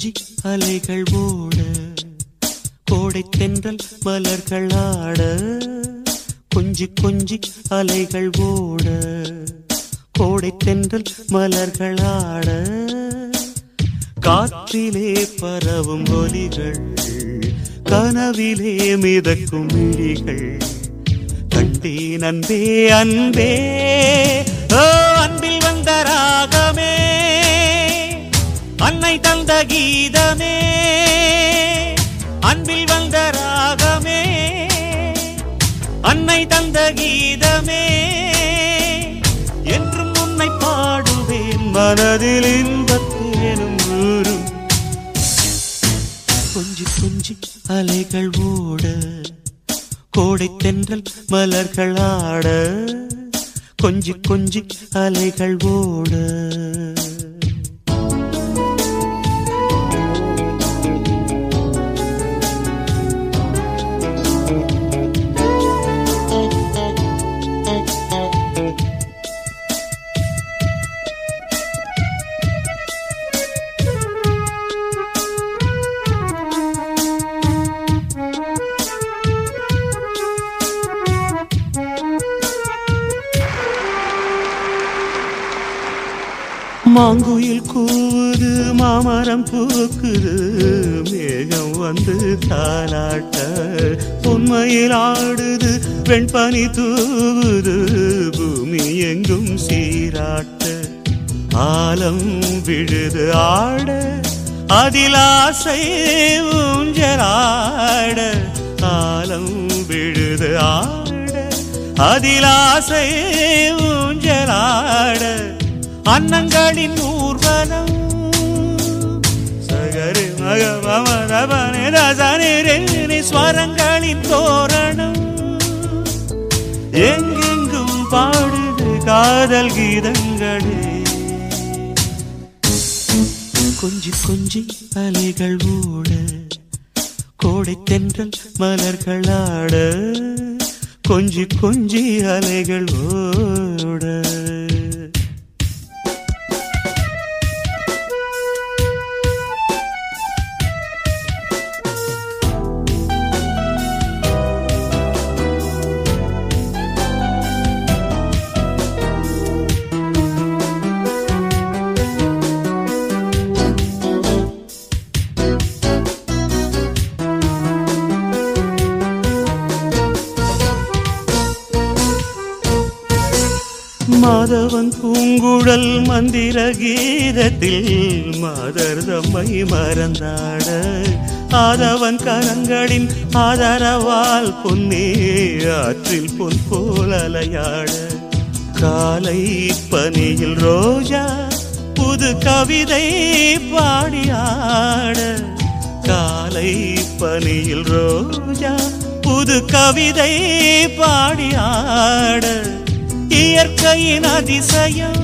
கொஞ்சி அலைகள் ஓட கோடை தென்றல் மலர்கள் ஆட கொஞ்சி கொஞ்சி அலைகள் ஓட கோடை தென்றல் மலர்கள் ஆட காற்றிலே பரவும் ஒலிகள் கனவிலே மிதக்கும் விழிகள் கண்டேன் அன்பே அன்பே ஓ அன்பில் வந்த ராகமே அன்னை தந்த கீதமே அன்பில் வந்த ராகமே அன்னை தந்த கீதமே என்றும் உன்னை பாடுவேன் மனதில் இன்பத்தேனும் ஊரும் கொஞ்சி கொஞ்சி அலைகள் ஓட கோடை தென்றல் மலர்கள் ஆட கொஞ்சி கொஞ்சி அலைகள் ஓட மாங்குயில் கூவுது மாமரம் பூக்குது மேகம் வந்து தாலாட்ட உண்மையில் ஆடுது வெண்பனி தூவுது பூமி எங்கும் சீராட்ட ஆலம் விழுது ஆட அதில் ஆசை ஊஞ்சலாட ஆலம் விழுது ஆட அதில் ஆசை ஊஞ்சலாட அன்னங்களின் ஊர்வலம் சகரி மகமரபனி ஸ்வரங்களின் தோரணம் எங்கெங்கும் பாடுது காதல் கீதங்களே கொஞ்சி கொஞ்சி அலைகள் ஓட கோடை தென்றல் மலர்கள் ஆட கொஞ்சி கொஞ்சி அலைகள் ஓட மாதவன் பூங்குழல் மந்திர கீதத்தில் மாதர் தம்மை மறந்தாட ஆதவன் கரங்களின் ஆதரவால் பொன்னே ஆற்றில் பொன் போல் அலையாட காலை பனியில் ரோஜா புது கவிதை பாடியாட காலை பனியில் ரோஜா புது கவிதை பாடியாட இயற்கையின் அதிசயம்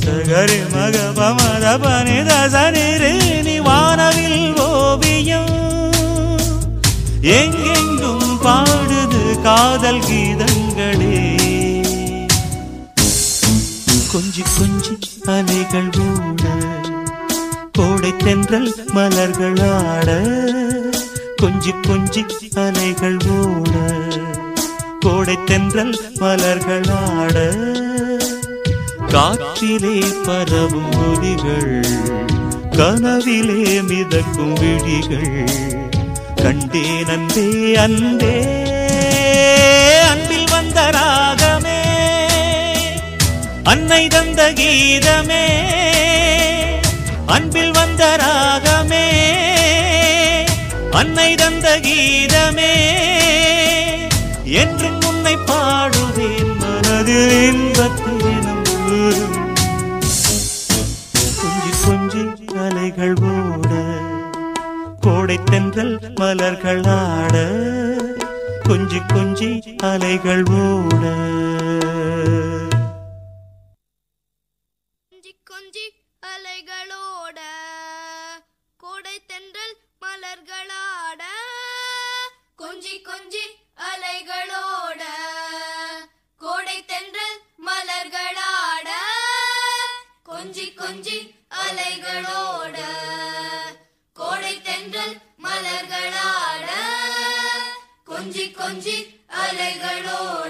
சகரி மகபமரபனி தசனி வானவில் ஓவியம் எங்கெங்கும் பாடுது காதல் கீதங்களே கொஞ்சி கொஞ்சி அலைகள் ஓட கோடை தென்றல் மலர்கள் ஆட கொஞ்சி கொஞ்சி அலைகள் ஓட கோடை தென்றல் மலர்கள் ஆட காற்றிலே பரவும் ஒலிகள் கனவிலே மிதக்கும் விழிகள் கண்டேன் அன்பே அன்பே அன்பில் வந்த ராகமே அன்னை தந்த கீதமே அன்பில் வந்த ராகமே அன்னை தந்த கீதமே என்றும் உன்னை பாடுவேன் மனதில் இன்பத்தேனும் ஊரும் கொஞ்சி கொஞ்சி அலைகள் ஓட கோடை தென்றல் மலர்கள் ஆட கொஞ்சி கொஞ்சி அலைகள் ஓட கொஞ்சி அலைகளோட கோடை தென்றல் மலர்களாட கொஞ்சி கொஞ்சி அலைகளோட கோடை தென்றல் மலர்களாட கொஞ்சி கொஞ்சி அலைகளோட கொஞ்சி அலைகளோட